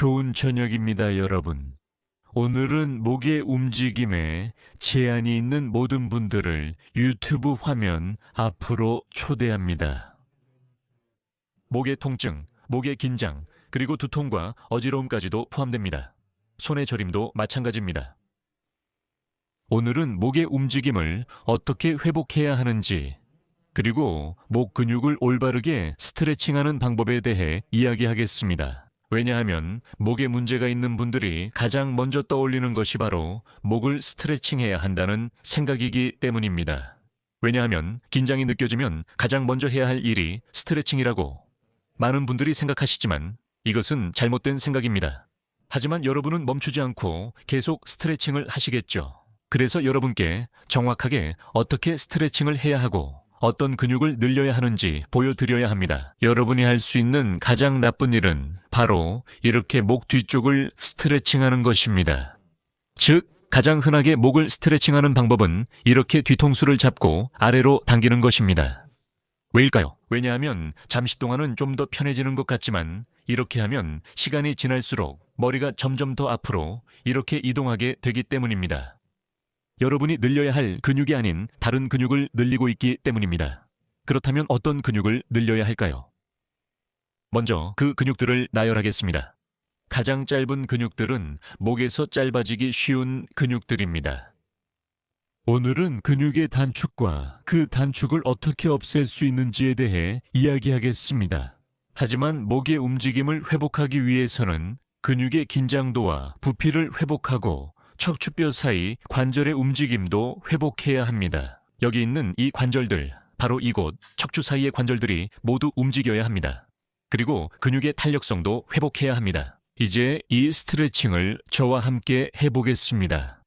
좋은 저녁입니다, 여러분. 오늘은 목의 움직임에 제한이 있는 모든 분들을 유튜브 화면 앞으로 초대합니다. 목의 통증, 목의 긴장, 그리고 두통과 어지러움까지도 포함됩니다. 손의 저림도 마찬가지입니다. 오늘은 목의 움직임을 어떻게 회복해야 하는지, 그리고 목 근육을 올바르게 스트레칭하는 방법에 대해 이야기하겠습니다. 왜냐하면 목에 문제가 있는 분들이 가장 먼저 떠올리는 것이 바로 목을 스트레칭해야 한다는 생각이기 때문입니다. 왜냐하면 긴장이 느껴지면 가장 먼저 해야 할 일이 스트레칭이라고 많은 분들이 생각하시지만 이것은 잘못된 생각입니다. 하지만 여러분은 멈추지 않고 계속 스트레칭을 하시겠죠. 그래서 여러분께 정확하게 어떻게 스트레칭을 해야 하고 어떤 근육을 늘려야 하는지 보여드려야 합니다. 여러분이 할 수 있는 가장 나쁜 일은 바로 이렇게 목 뒤쪽을 스트레칭하는 것입니다. 즉, 가장 흔하게 목을 스트레칭하는 방법은 이렇게 뒤통수를 잡고 아래로 당기는 것입니다. 왜일까요? 왜냐하면 잠시 동안은 좀 더 편해지는 것 같지만 이렇게 하면 시간이 지날수록 머리가 점점 더 앞으로 이렇게 이동하게 되기 때문입니다. 여러분이 늘려야 할 근육이 아닌 다른 근육을 늘리고 있기 때문입니다. 그렇다면 어떤 근육을 늘려야 할까요? 먼저 그 근육들을 나열하겠습니다. 가장 짧은 근육들은 목에서 짧아지기 쉬운 근육들입니다. 오늘은 근육의 단축과 그 단축을 어떻게 없앨 수 있는지에 대해 이야기하겠습니다. 하지만 목의 움직임을 회복하기 위해서는 근육의 긴장도와 부피를 회복하고 척추뼈 사이 관절의 움직임도 회복해야 합니다. 여기 있는 이 관절들, 바로 이곳 척추 사이의 관절들이 모두 움직여야 합니다. 그리고 근육의 탄력성도 회복해야 합니다. 이제 이 스트레칭을 저와 함께 해보겠습니다.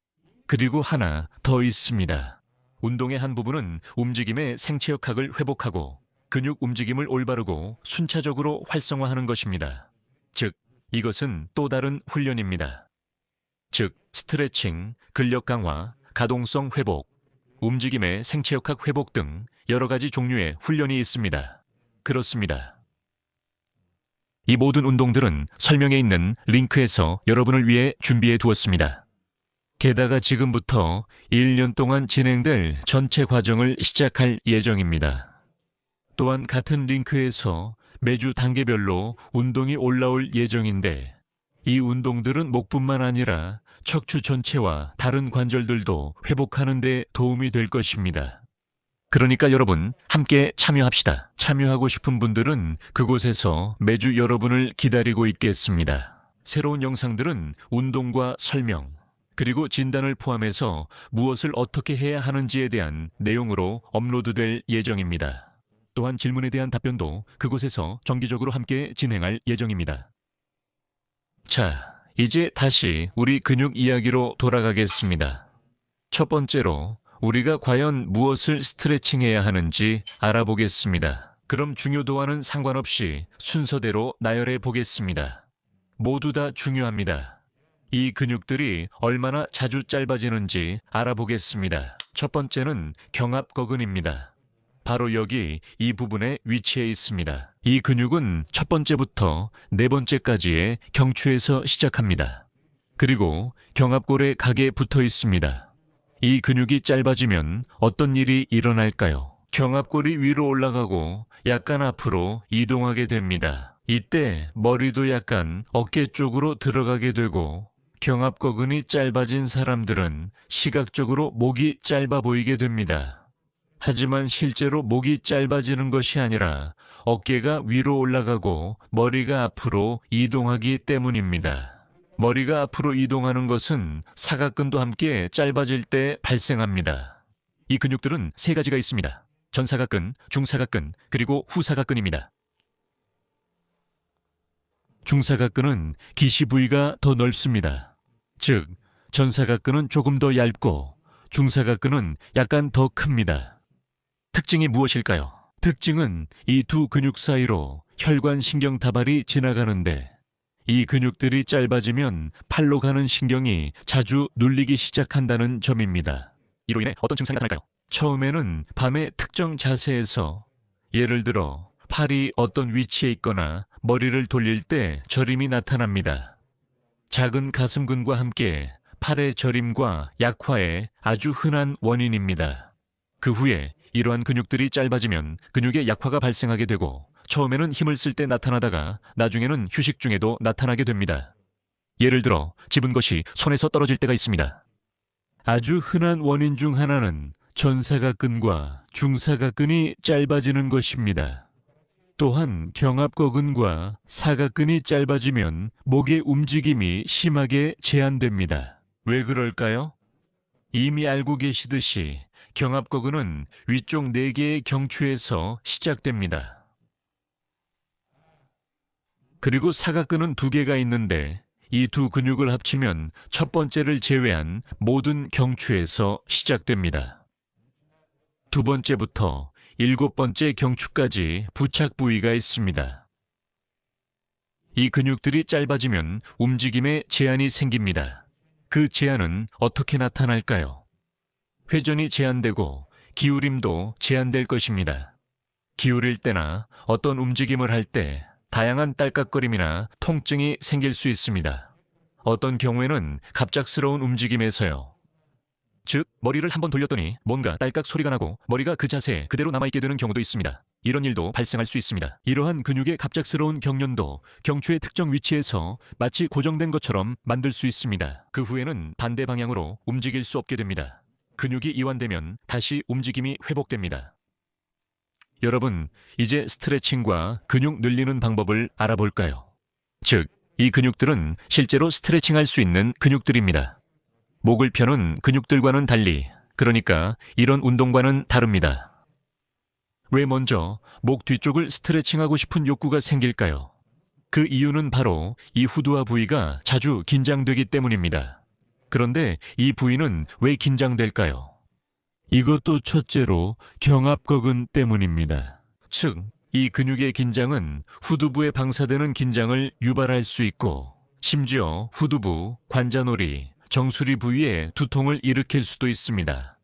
그리고 하나 더 있습니다. 운동의 한 부분은 움직임의 생체역학을 회복하고 근육 움직임을 올바르고 순차적으로 활성화하는 것입니다. 즉, 이것은 또 다른 훈련입니다. 즉, 스트레칭, 근력 강화, 가동성 회복, 움직임의 생체역학 회복 등 여러 가지 종류의 훈련이 있습니다. 그렇습니다. 이 모든 운동들은 설명에 있는 링크에서 여러분을 위해 준비해 두었습니다. 게다가 지금부터 1년 동안 진행될 전체 과정을 시작할 예정입니다. 또한 같은 링크에서 매주 단계별로 운동이 올라올 예정인데 이 운동들은 목뿐만 아니라 척추 전체와 다른 관절들도 회복하는 데 도움이 될 것입니다. 그러니까 여러분 함께 참여합시다. 참여하고 싶은 분들은 그곳에서 매주 여러분을 기다리고 있겠습니다. 새로운 영상들은 운동과 설명, 그리고 진단을 포함해서 무엇을 어떻게 해야 하는지에 대한 내용으로 업로드될 예정입니다. 또한 질문에 대한 답변도 그곳에서 정기적으로 함께 진행할 예정입니다. 자, 이제 다시 우리 근육 이야기로 돌아가겠습니다. 첫 번째로 우리가 과연 무엇을 스트레칭해야 하는지 알아보겠습니다. 그럼 중요도와는 상관없이 순서대로 나열해 보겠습니다. 모두 다 중요합니다. 이 근육들이 얼마나 자주 짧아지는지 알아보겠습니다. 첫 번째는 경합거근입니다. 바로 여기 이 부분에 위치해 있습니다. 이 근육은 첫 번째부터 네 번째까지의 경추에서 시작합니다. 그리고 경합골의 각에 붙어 있습니다. 이 근육이 짧아지면 어떤 일이 일어날까요? 경합골이 위로 올라가고 약간 앞으로 이동하게 됩니다. 이때 머리도 약간 어깨 쪽으로 들어가게 되고 경합거근이 짧아진 사람들은 시각적으로 목이 짧아 보이게 됩니다. 하지만 실제로 목이 짧아지는 것이 아니라 어깨가 위로 올라가고 머리가 앞으로 이동하기 때문입니다. 머리가 앞으로 이동하는 것은 사각근도 함께 짧아질 때 발생합니다. 이 근육들은 세 가지가 있습니다. 전사각근, 중사각근, 그리고 후사각근입니다. 중사각근은 기시 부위가 더 넓습니다. 즉, 전사각근은 조금 더 얇고 중사각근은 약간 더 큽니다. 특징이 무엇일까요? 특징은 이 두 근육 사이로 혈관 신경 다발이 지나가는데 이 근육들이 짧아지면 팔로 가는 신경이 자주 눌리기 시작한다는 점입니다. 이로 인해 어떤 증상이 나타날까요? 처음에는 밤에 특정 자세에서 예를 들어 팔이 어떤 위치에 있거나 머리를 돌릴 때 저림이 나타납니다. 작은 가슴근과 함께 팔의 저림과 약화의 아주 흔한 원인입니다. 그 후에 이러한 근육들이 짧아지면 근육의 약화가 발생하게 되고 처음에는 힘을 쓸 때 나타나다가 나중에는 휴식 중에도 나타나게 됩니다. 예를 들어 집은 것이 손에서 떨어질 때가 있습니다. 아주 흔한 원인 중 하나는 전사각근과 중사각근이 짧아지는 것입니다. 또한 경합거근과 사각근이 짧아지면 목의 움직임이 심하게 제한됩니다. 왜 그럴까요? 이미 알고 계시듯이 경합거근은 위쪽 4개의 경추에서 시작됩니다. 그리고 사각근은 2개가 있는데 이 두 근육을 합치면 첫 번째를 제외한 모든 경추에서 시작됩니다. 두 번째부터 7번째 경추까지 부착 부위가 있습니다. 이 근육들이 짧아지면 움직임에 제한이 생깁니다. 그 제한은 어떻게 나타날까요? 회전이 제한되고 기울임도 제한될 것입니다. 기울일 때나 어떤 움직임을 할 때 다양한 딸깍거림이나 통증이 생길 수 있습니다. 어떤 경우에는 갑작스러운 움직임에서요. 즉, 머리를 한번 돌렸더니 뭔가 딸깍 소리가 나고 머리가 그 자세에 그대로 남아있게 되는 경우도 있습니다. 이런 일도 발생할 수 있습니다. 이러한 근육의 갑작스러운 경련도 경추의 특정 위치에서 마치 고정된 것처럼 만들 수 있습니다. 그 후에는 반대 방향으로 움직일 수 없게 됩니다. 근육이 이완되면 다시 움직임이 회복됩니다. 여러분, 이제 스트레칭과 근육 늘리는 방법을 알아볼까요? 즉, 이 근육들은 실제로 스트레칭할 수 있는 근육들입니다. 목을 펴는 근육들과는 달리, 그러니까 이런 운동과는 다릅니다. 왜 먼저 목 뒤쪽을 스트레칭하고 싶은 욕구가 생길까요? 그 이유는 바로 이 후두와 부위가 자주 긴장되기 때문입니다. 그런데 이 부위는 왜 긴장될까요? 이것도 첫째로 경합거근 때문입니다. 즉, 이 근육의 긴장은 후두부에 방사되는 긴장을 유발할 수 있고 심지어 후두부, 관자놀이, 정수리 부위에 두통을 일으킬 수도 있습니다.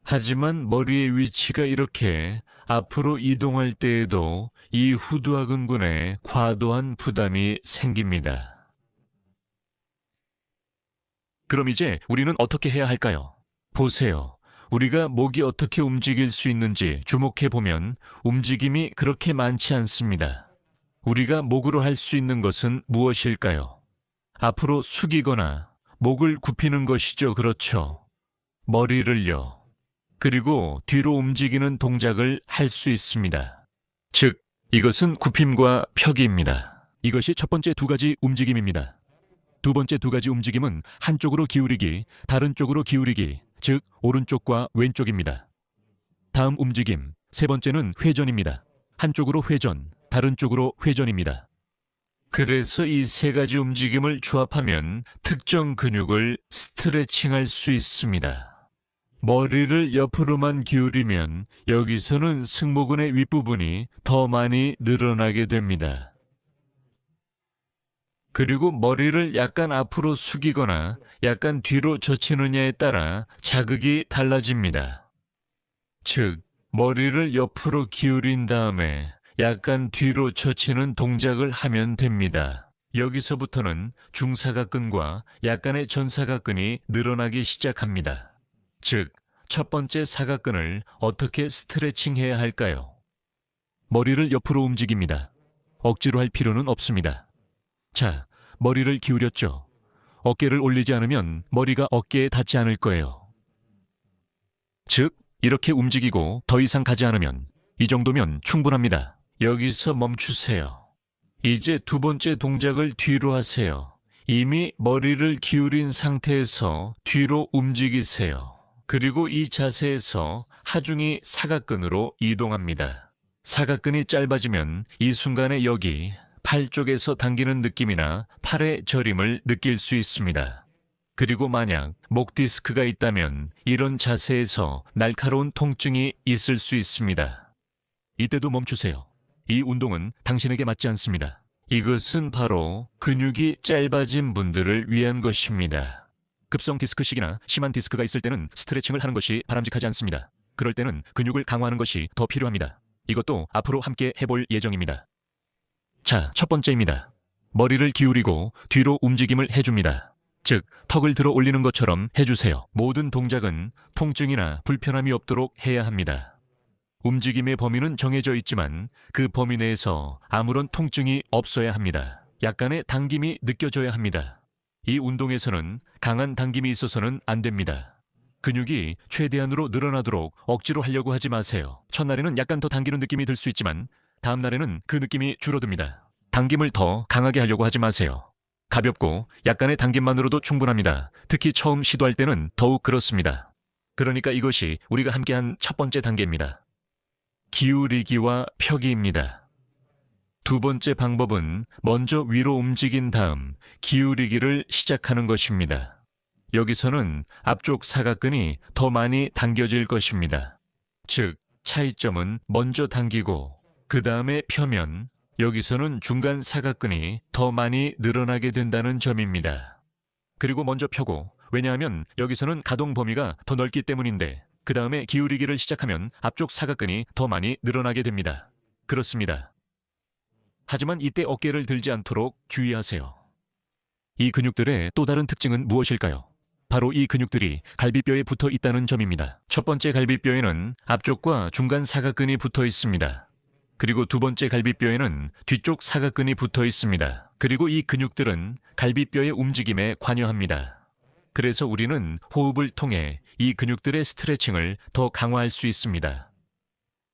하지만 머리의 위치가 이렇게 앞으로 이동할 때에도 이 후두하근근에 과도한 부담이 생깁니다. 그럼 이제 우리는 어떻게 해야 할까요? 보세요. 우리가 목이 어떻게 움직일 수 있는지 주목해 보면 움직임이 그렇게 많지 않습니다. 우리가 목으로 할 수 있는 것은 무엇일까요? 앞으로 숙이거나 목을 굽히는 것이죠. 그렇죠. 머리를요. 그리고 뒤로 움직이는 동작을 할 수 있습니다. 즉, 이것은 굽힘과 펴기입니다. 이것이 첫 번째 2가지 움직임입니다. 두 번째 2가지 움직임은 한쪽으로 기울이기, 다른 쪽으로 기울이기, 즉 오른쪽과 왼쪽입니다. 다음 움직임, 3번째는 회전입니다. 한쪽으로 회전, 다른 쪽으로 회전입니다. 그래서 이 3가지 움직임을 조합하면 특정 근육을 스트레칭할 수 있습니다. 머리를 옆으로만 기울이면 여기서는 승모근의 윗부분이 더 많이 늘어나게 됩니다. 그리고 머리를 약간 앞으로 숙이거나 약간 뒤로 젖히느냐에 따라 자극이 달라집니다. 즉, 머리를 옆으로 기울인 다음에 약간 뒤로 젖히는 동작을 하면 됩니다. 여기서부터는 중사각근과 약간의 전사각근이 늘어나기 시작합니다. 즉, 첫 번째 사각근을 어떻게 스트레칭해야 할까요? 머리를 옆으로 움직입니다. 억지로 할 필요는 없습니다. 자, 머리를 기울였죠. 어깨를 올리지 않으면 머리가 어깨에 닿지 않을 거예요. 즉, 이렇게 움직이고 더 이상 가지 않으면 이 정도면 충분합니다. 여기서 멈추세요. 이제 2번째 동작을 뒤로 하세요. 이미 머리를 기울인 상태에서 뒤로 움직이세요. 그리고 이 자세에서 하중이 사각근으로 이동합니다. 사각근이 짧아지면 이 순간에 여기 팔 쪽에서 당기는 느낌이나 팔의 저림을 느낄 수 있습니다. 그리고 만약 목 디스크가 있다면 이런 자세에서 날카로운 통증이 있을 수 있습니다. 이때도 멈추세요. 이 운동은 당신에게 맞지 않습니다. 이것은 바로 근육이 짧아진 분들을 위한 것입니다. 급성 디스크식이나 심한 디스크가 있을 때는 스트레칭을 하는 것이 바람직하지 않습니다. 그럴 때는 근육을 강화하는 것이 더 필요합니다. 이것도 앞으로 함께 해볼 예정입니다. 자, 첫 번째입니다. 머리를 기울이고 뒤로 움직임을 해줍니다. 즉, 턱을 들어 올리는 것처럼 해주세요. 모든 동작은 통증이나 불편함이 없도록 해야 합니다. 움직임의 범위는 정해져 있지만 그 범위 내에서 아무런 통증이 없어야 합니다. 약간의 당김이 느껴져야 합니다. 이 운동에서는 강한 당김이 있어서는 안 됩니다. 근육이 최대한으로 늘어나도록 억지로 하려고 하지 마세요. 첫날에는 약간 더 당기는 느낌이 들 수 있지만 다음 날에는 그 느낌이 줄어듭니다. 당김을 더 강하게 하려고 하지 마세요. 가볍고 약간의 당김만으로도 충분합니다. 특히 처음 시도할 때는 더욱 그렇습니다. 그러니까 이것이 우리가 함께한 첫 번째 단계입니다. 기울이기와 펴기입니다. 두 번째 방법은 먼저 위로 움직인 다음 기울이기를 시작하는 것입니다. 여기서는 앞쪽 사각근이 더 많이 당겨질 것입니다. 즉, 차이점은 먼저 당기고 그 다음에 펴면 여기서는 중간 사각근이 더 많이 늘어나게 된다는 점입니다. 그리고 먼저 펴고, 왜냐하면 여기서는 가동 범위가 더 넓기 때문인데 그 다음에 기울이기를 시작하면 앞쪽 사각근이 더 많이 늘어나게 됩니다. 그렇습니다. 하지만 이때 어깨를 들지 않도록 주의하세요. 이 근육들의 또 다른 특징은 무엇일까요? 바로 이 근육들이 갈비뼈에 붙어 있다는 점입니다. 첫 번째 갈비뼈에는 앞쪽과 중간 사각근이 붙어 있습니다. 그리고 두 번째 갈비뼈에는 뒤쪽 사각근이 붙어 있습니다. 그리고 이 근육들은 갈비뼈의 움직임에 관여합니다. 그래서 우리는 호흡을 통해 이 근육들의 스트레칭을 더 강화할 수 있습니다.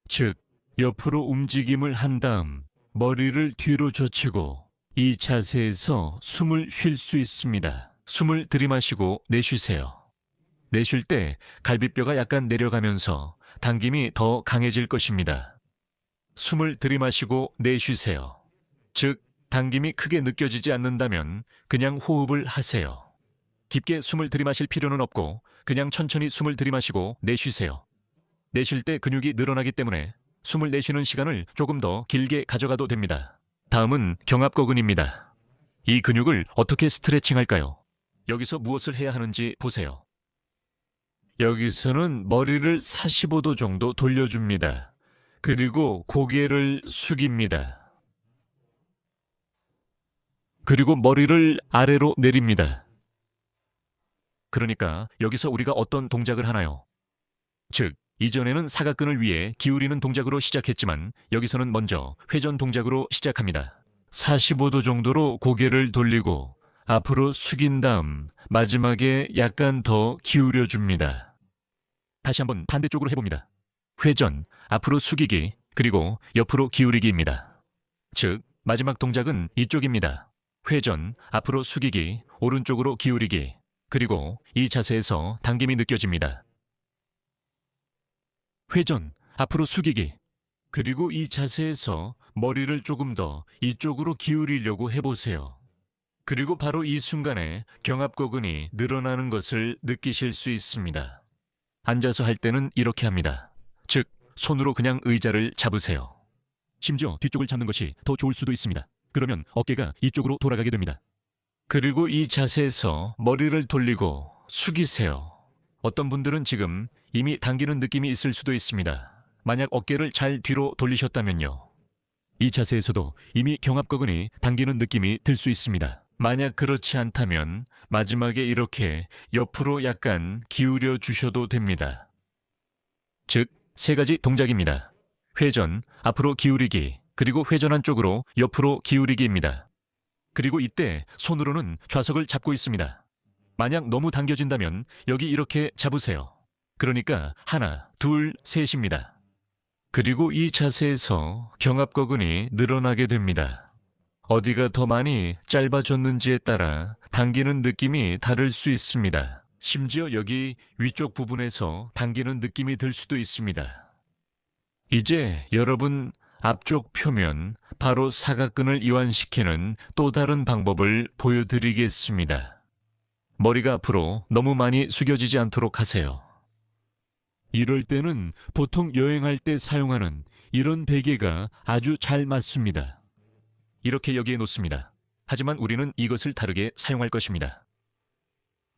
즉, 옆으로 움직임을 한 다음 머리를 뒤로 젖히고 이 자세에서 숨을 쉴 수 있습니다. 숨을 들이마시고 내쉬세요. 내쉴 때 갈비뼈가 약간 내려가면서 당김이 더 강해질 것입니다. 숨을 들이마시고 내쉬세요. 즉, 당김이 크게 느껴지지 않는다면 그냥 호흡을 하세요. 깊게 숨을 들이마실 필요는 없고 그냥 천천히 숨을 들이마시고 내쉬세요. 내쉴 때 근육이 늘어나기 때문에 숨을 내쉬는 시간을 조금 더 길게 가져가도 됩니다. 다음은 경합거근입니다. 이 근육을 어떻게 스트레칭할까요? 여기서 무엇을 해야 하는지 보세요. 여기서는 머리를 45도 정도 돌려줍니다. 그리고 고개를 숙입니다. 그리고 머리를 아래로 내립니다. 그러니까 여기서 우리가 어떤 동작을 하나요? 즉, 이전에는 사각근을 위해 기울이는 동작으로 시작했지만 여기서는 먼저 회전 동작으로 시작합니다. 45도 정도로 고개를 돌리고 앞으로 숙인 다음 마지막에 약간 더 기울여 줍니다. 다시 한번 반대쪽으로 해봅니다. 회전, 앞으로 숙이기, 그리고 옆으로 기울이기입니다. 즉, 마지막 동작은 이쪽입니다. 회전, 앞으로 숙이기, 오른쪽으로 기울이기, 그리고 이 자세에서 당김이 느껴집니다. 회전, 앞으로 숙이기, 그리고 이 자세에서 머리를 조금 더 이쪽으로 기울이려고 해보세요. 그리고 바로 이 순간에 경합거근이 늘어나는 것을 느끼실 수 있습니다. 앉아서 할 때는 이렇게 합니다. 즉, 손으로 그냥 의자를 잡으세요. 심지어 뒤쪽을 잡는 것이 더 좋을 수도 있습니다. 그러면 어깨가 이쪽으로 돌아가게 됩니다. 그리고 이 자세에서 머리를 돌리고 숙이세요. 어떤 분들은 지금 이미 당기는 느낌이 있을 수도 있습니다. 만약 어깨를 잘 뒤로 돌리셨다면요. 이 자세에서도 이미 경합거근이 당기는 느낌이 들 수 있습니다. 만약 그렇지 않다면 마지막에 이렇게 옆으로 약간 기울여 주셔도 됩니다. 즉, 세 가지 동작입니다. 회전, 앞으로 기울이기, 그리고 회전한 쪽으로 옆으로 기울이기입니다. 그리고 이때 손으로는 좌석을 잡고 있습니다. 만약 너무 당겨진다면 여기 이렇게 잡으세요. 그러니까 하나, 둘, 셋입니다. 그리고 이 자세에서 경합거근이 늘어나게 됩니다. 어디가 더 많이 짧아졌는지에 따라 당기는 느낌이 다를 수 있습니다. 심지어 여기 위쪽 부분에서 당기는 느낌이 들 수도 있습니다. 이제 여러분 앞쪽 표면, 바로 사각근을 이완시키는 또 다른 방법을 보여드리겠습니다. 머리가 앞으로 너무 많이 숙여지지 않도록 하세요. 이럴 때는 보통 여행할 때 사용하는 이런 베개가 아주 잘 맞습니다. 이렇게 여기에 놓습니다. 하지만 우리는 이것을 다르게 사용할 것입니다.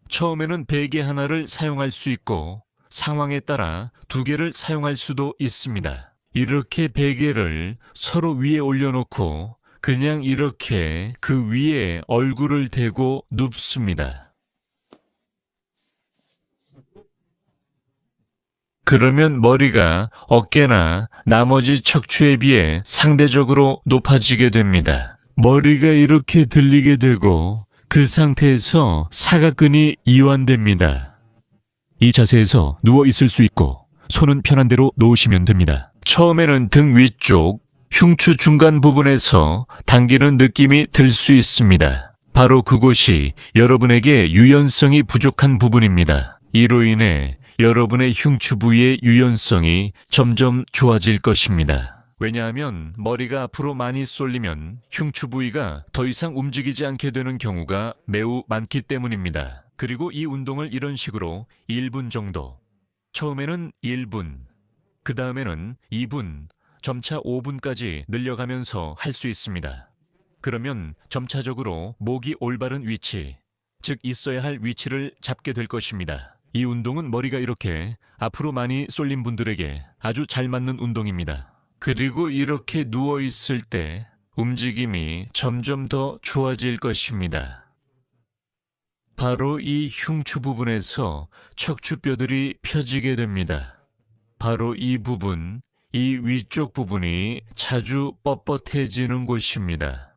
처음에는 베개 하나를 사용할 수 있고 상황에 따라 두 개를 사용할 수도 있습니다. 이렇게 베개를 서로 위에 올려놓고 그냥 이렇게 그 위에 얼굴을 대고 눕습니다. 그러면 머리가 어깨나 나머지 척추에 비해 상대적으로 높아지게 됩니다. 머리가 이렇게 들리게 되고 그 상태에서 사각근이 이완됩니다. 이 자세에서 누워 있을 수 있고 손은 편한 대로 놓으시면 됩니다. 처음에는 등 위쪽, 흉추 중간 부분에서 당기는 느낌이 들 수 있습니다. 바로 그곳이 여러분에게 유연성이 부족한 부분입니다. 이로 인해 여러분의 흉추 부위의 유연성이 점점 좋아질 것입니다. 왜냐하면 머리가 앞으로 많이 쏠리면 흉추 부위가 더 이상 움직이지 않게 되는 경우가 매우 많기 때문입니다. 그리고 이 운동을 이런 식으로 1분 정도, 처음에는 1분, 그 다음에는 2분, 점차 5분까지 늘려가면서 할 수 있습니다. 그러면 점차적으로 목이 올바른 위치, 즉 있어야 할 위치를 잡게 될 것입니다. 이 운동은 머리가 이렇게 앞으로 많이 쏠린 분들에게 아주 잘 맞는 운동입니다. 그리고 이렇게 누워 있을 때 움직임이 점점 더 좋아질 것입니다. 바로 이 흉추 부분에서 척추뼈들이 펴지게 됩니다. 바로 이 부분, 이 위쪽 부분이 자주 뻣뻣해지는 곳입니다.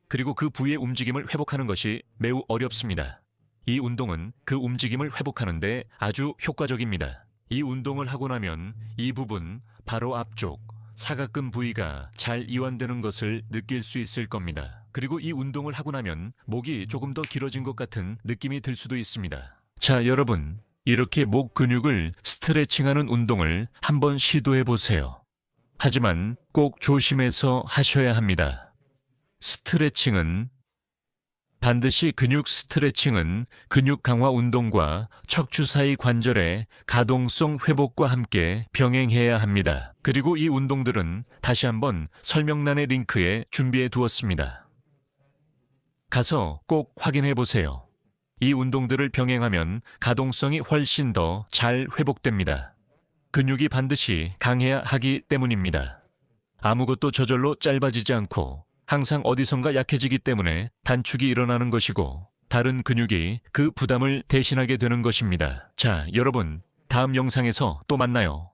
그리고 그 부위의 움직임을 회복하는 것이 매우 어렵습니다. 이 운동은 그 움직임을 회복하는데 아주 효과적입니다. 이 운동을 하고 나면 이 부분, 바로 앞쪽, 사각근 부위가 잘 이완되는 것을 느낄 수 있을 겁니다. 그리고 이 운동을 하고 나면 목이 조금 더 길어진 것 같은 느낌이 들 수도 있습니다. 자, 여러분, 이렇게 목 근육을 스트레칭하는 운동을 한번 시도해 보세요. 하지만 꼭 조심해서 하셔야 합니다. 반드시 근육 스트레칭은 근육 강화 운동과 척추 사이 관절의 가동성 회복과 함께 병행해야 합니다. 그리고 이 운동들은 다시 한번 설명란의 링크에 준비해 두었습니다. 가서 꼭 확인해 보세요. 이 운동들을 병행하면 가동성이 훨씬 더 잘 회복됩니다. 근육이 반드시 강해야 하기 때문입니다. 아무것도 저절로 짧아지지 않고 항상 어디선가 약해지기 때문에 단축이 일어나는 것이고 다른 근육이 그 부담을 대신하게 되는 것입니다. 자, 여러분, 다음 영상에서 또 만나요.